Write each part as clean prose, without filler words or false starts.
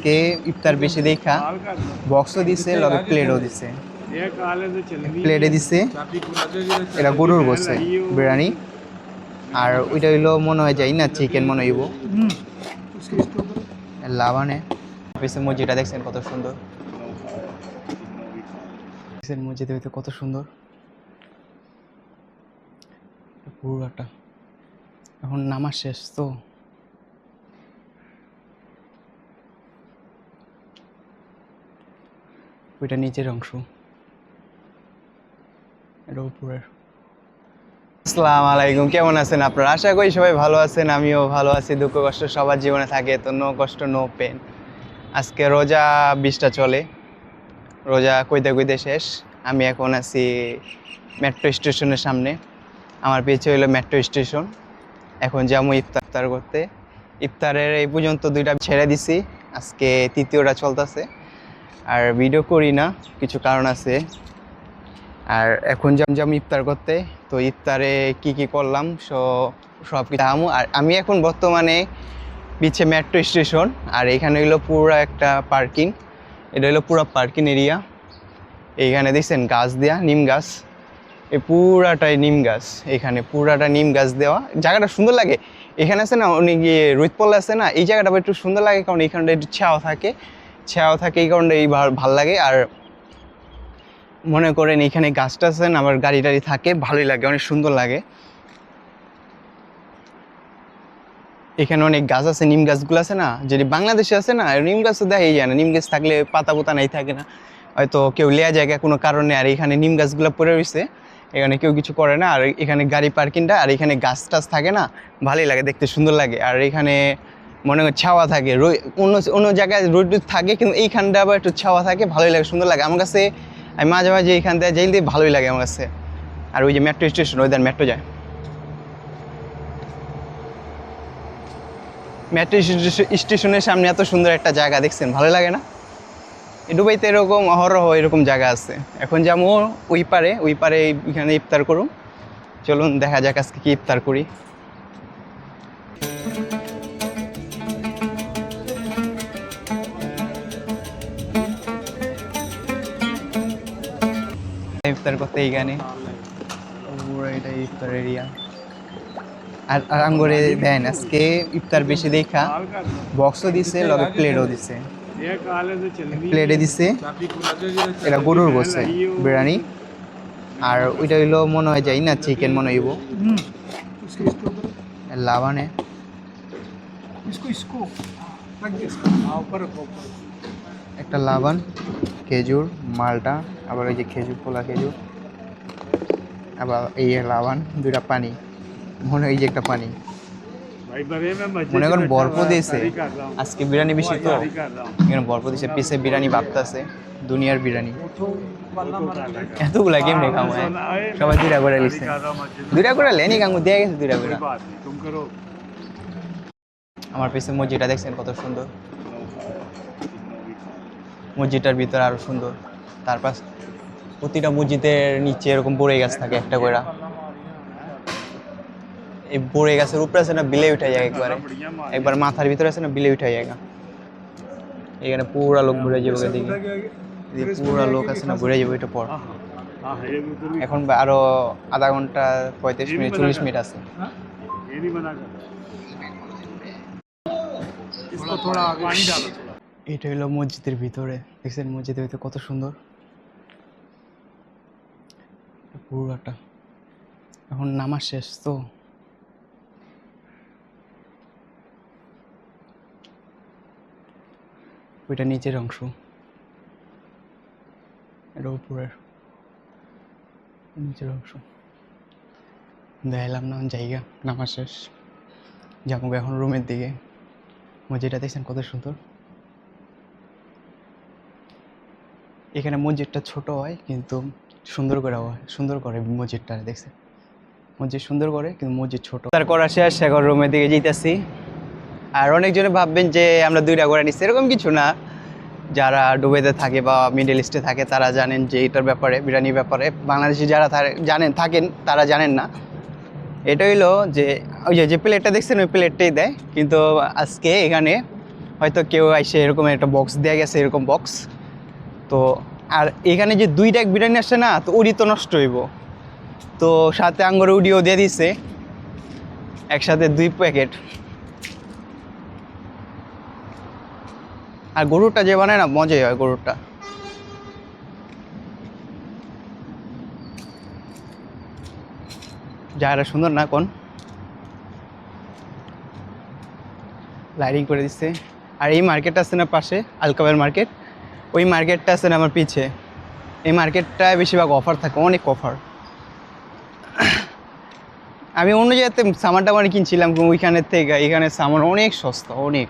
আজকে ইফতার বেশি দেখা বক্সও দিছে লগে প্লেটও দিছে। প্লেটে দিছে এটা গরুর গোশে বিরিয়ানি, আর ওইটা হইলো মনে হয় যাই না চিকেন মনে হইব। লাবানে পিছনে মসজিদটা দেখছেন কত সুন্দর, দেখছেন মসজিদের ভিতরে কত সুন্দর পুরোটা। এখন নামাজ শেষ তো, ওইটা নিচের অংশ, এটা উপরের। আসসালামু আলাইকুম, কেমন আছেন আপনারা? আশা করি সবাই ভালো আছেন, আমিও ভালো আছি। দুঃখ কষ্ট সবার জীবনে থাকে, তো নো কষ্ট নো পেন। আজকে রোজা 20টা চলে, রোজা কইতে কইতে শেষ। আমি এখন আছি মেট্রো স্টেশনের সামনে, আমার পিছে হইলো মেট্রো স্টেশন। এখন যাবো ইফতার করতে। ইফতারের এই পর্যন্ত 2টা ছেড়ে দিছি, আজকে 3য়টা চলতেছে। আর ভিডিও করি না, কিছু কারণ আছে। আর এখন যাম ইফতার করতে। তো ইফতারে কি কি করলাম সব কিছু আমু। আর আমি এখন বর্তমানে পিছে মেট্রো স্টেশন, আর এখানে হইলো পুরো একটা পার্কিং। এটা হলো পুরো পার্কিং এরিয়া। এইখানে দেখছেন গাছ দেওয়া, নিম গাছ, এই পুরাটাই নিম গাছ। এখানে পুরাটা নিম গাছ দেওয়া, জায়গাটা সুন্দর লাগে। এখানে আছে না অনেক রোদপল্লা আছে না, এই জায়গাটা একটু সুন্দর লাগে, কারণ এইখানটা একটু ছাওয়া থাকে, এই কারণে এই ভাল লাগে। আর মনে করেন এখানে গাছটা আছে না, আবার গাড়ি টাড়ি থাকে, ভালোই লাগে, অনেক সুন্দর লাগে। এখানে অনেক গাছ আছে, নিম গাছগুলো আছে না, যদি বাংলাদেশে আছে না, নিম গাছ তো দেখাই যায় না। নিম গাছ থাকলে পাতা পোতা নাই থাকে না, হয়তো কেউ লেয়া জায়গা কোনো কারণে। আর এখানে নিম গাছগুলো পড়ে রয়েছে, এখানে কেউ কিছু করে না। আর এখানে গাড়ি পার্কিংটা, আর এখানে গাছ টাছ থাকে না, ভালোই লাগে, দেখতে সুন্দর লাগে। আর এখানে মনে হয় ছাওয়া থাকে, অন্য জায়গায় রোদ থাকে, কিন্তু এইখানটা আবার একটু ছাওয়া থাকে, ভালোই লাগে, সুন্দর লাগে আমার কাছে। আমি মাঝে মাঝে এইখান থেকে যাই, দিয়ে ভালোই লাগে আমার কাছে। আর ওই যে মেট্রো স্টেশন, ওইদার মেট্রো যায়, মেট্রো স্টেশনের সামনে এত সুন্দর একটা জায়গা দেখছেন, ভালো লাগে না? দুবাইতে এরকম অহরহ এরকম জায়গা আছে। এখন যেমন ওই পারে এখানে ইফতার করুন। চলুন দেখা যাক আজকে কি ইফতার করি। ইফতার করতে এইখানে পুরো এটা ইফতার এরিয়া। আর আঙ্গুরে দেন আজকে ইফতার বেশি দেখা বক্সও দিছে লগে প্লেটও দিছে। প্লেটে দিছে এটা গরুর গোশে বিরিয়ানি, আর ওইটা হইলো মনে হয় যাই না চিকেন মনে হইব। লাবানে একটা লাবান, খেজুর, মালটা, আবার ওই যে খেজুর, পোলা খেজুর, আবার এই লাবান, 2টা পানি, মনে হয় এই যে একটা পানি। মনে করেন বরফ দিয়েছে, আজকে বিরিয়ানি বেশি তো এখানে বরফ দিয়েছে। পিছে বিরিয়ানি ভাবতেছে, দুনিয়ার বিরিয়ানি। এতগুলা কেমনে খাবো? সবাই 2টা করে লিখছে, 2টা করে লেনি কামু দিয়ে গেছে, 2টা করে। আমার পিছে মসজিদটা দেখছেন কত সুন্দর, মসজিদটার ভিতরে আরো সুন্দর। তারপর প্রতিটা মসজিদের নিচে এরকম বড়ই গাছ থাকে একটা করে। এই বড়ই গাছের উপরে আছে না বিলে উঠে যায়, একবার মাথার ভিতরে আছে না বিলে উঠে যায়। এখানে পুরা লোক ঘুরে যাবে, এদিকে পুরা লোক আছে না ঘুরে যাবে। এটা পর এখন আরো আধা ঘন্টা 35 মিনিট 40 মিনিট আছে। এটা হলো মসজিদের ভিতরে, দেখছেন মসজিদের ভিতরে কত সুন্দর পুরাটা। এখন নামাজ শেষ তো, ওইটা নিচের অংশ, এটা উপরের নিচের অংশ। দেখালাম না জায়গা, নামাজ শেষ, যাবো এখন রুমের দিকে। মসজিদটা দেখছেন কত সুন্দর। এখানে মসজিদটা ছোট হয় কিন্তু সুন্দর করে মসজিদটা দেখছেন। মসজিদ সুন্দর করে কিন্তু মসজিদ ছোট। তার করা শেষ, এখন রুমের দিকে যেতেছি। আর অনেকজনে ভাববেন যে আমরা 2টা করে নিচ্ছি, এরকম কিছু না। যারা দুবাইতে থাকে বা মিডল ইস্টে থাকে তারা জানেন যে এটার ব্যাপারে, বিরিয়ানির ব্যাপারে। বাংলাদেশি যারা থাকেন তারা জানেন না। এটা হইলো যে ওই যে প্লেটটা দেখছেন, ওই প্লেটটাই দেয়। কিন্তু আজকে এখানে হয়তো কেউ এসে এরকম একটা বক্স দেওয়া গেছে, এরকম বক্স। তো আর এখানে যে 2 ট্যাগ বিরিয়ানি আসছে না, তো উড়ি তো নষ্ট হইব, তো সাথে আঙ্গুর উডিও দিয়ে দিছে একসাথে 2 প্যাকেট। আর গরুরটা যে বানায় না, মজাই হয় গরুরটা। জায়গাটা সুন্দর না কোন, লাইটিং করে দিচ্ছে। আর এই মার্কেটটা আছে না পাশে, আলকাবের মার্কেট, ওই মার্কেটটা আছে না আমার পিছে। এই মার্কেটটায় বেশিরভাগ অফার থাকে, অনেক অফার। আমি অন্য জায়গাতে সামান টামান কিনছিলাম, ওইখানের থেকে এখানে সামান অনেক সস্তা, অনেক।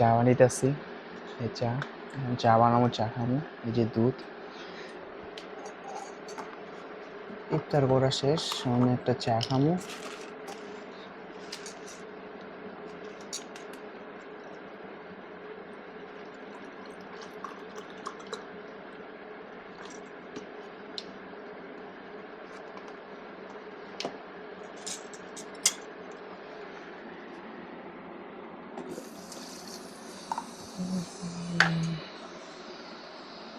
চা বানাইতেছি, এই চা, চা বানাবো, চা খাবো। এই যে দুধ, ইফতার করা শেষ, আমি একটা চা খাবো।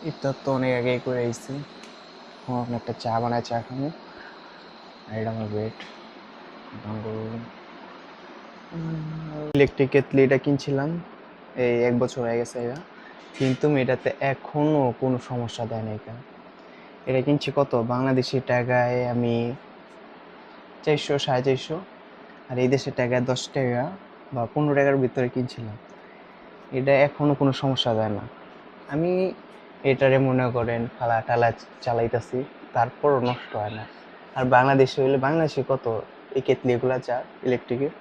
ইফতার তো অনেক আগেই করে এসেছি, আমি একটা চা বানায় চা খাবো। আর এটা আমার বেড। ইলেকট্রিক কেটলি এটা কিনছিলাম এই 1 বছর হয়ে গেছে এটা, কিন্তু এটাতে এখনো কোনো সমস্যা দেয় না। এটা কিনছি কত বাংলাদেশি টাকায়, আমি 400 450, আর এই দেশের টাকায় 10 টাকা বা 15 টাকার ভিতরে কিনছিলাম। এটা এখনো কোনো সমস্যা দেয় না। আমি এটারে মনে করেন ফালা টালা চালাইতেছি, তারপরও নষ্ট হয় না। আর বাংলাদেশে হইলে, বাংলাদেশে কত এই কেতলি এগুলা চা ইলেকট্রিকের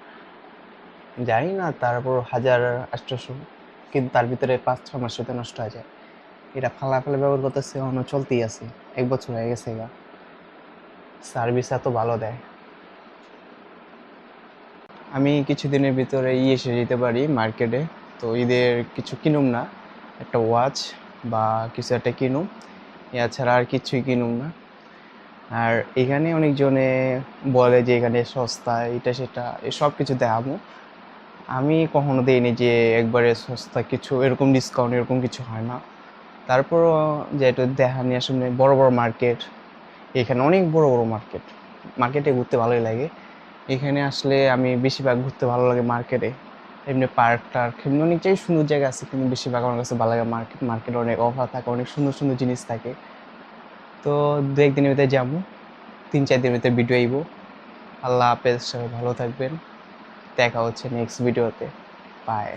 জানি না, তারপর 1800, কিন্তু তার ভিতরে 5-6 মাস সাথে নষ্ট হয়ে যায়। এটা ফালা ফালা ব্যবহার করতেছে, অন্য চলতেই আছে, 1 বছর হয়ে গেছে গা, সার্ভিস এত ভালো দেয়। আমি কিছুদিনের ভিতরে এসে যেতে পারি মার্কেটে, তো ঈদের কিছু কিনুম না, একটা ওয়াচ বা কিছু একটা কিনুম, এছাড়া আর কিছুই কিনুম না। আর এখানে অনেকজনে বলে যে এখানে সস্তা, এটা সেটা, সব কিছু দেখাবো। আমি কখনো দেইনি যে একবারে সস্তা কিছু, এরকম ডিসকাউন্ট এরকম কিছু হয় না। তারপরও যে একটু দেখা নিয়ে আসলে বড় বড় মার্কেট, এখানে অনেক বড় বড় মার্কেট, মার্কেটে ঘুরতে ভালোই লাগে। এখানে আসলে আমি বেশিরভাগ ঘুরতে ভালো লাগে মার্কেটে। এমনি পার্ক টার্ক এমনি অনেকটাই সুন্দর জায়গা আছে, কিন্তু বেশিরভাগ আমার কাছে ভালো লাগে মার্কেট। মার্কেটে অনেক অফার থাকে, অনেক সুন্দর সুন্দর জিনিস থাকে। তো 2-1 দিনের ভিতরে যাবো, 3-4 দিনের ভিতরে ভিডিও আইব। আল্লাহ হাফেজ, সবাই ভালো থাকবেন, দেখা হচ্ছে নেক্সট ভিডিওতে, বাই।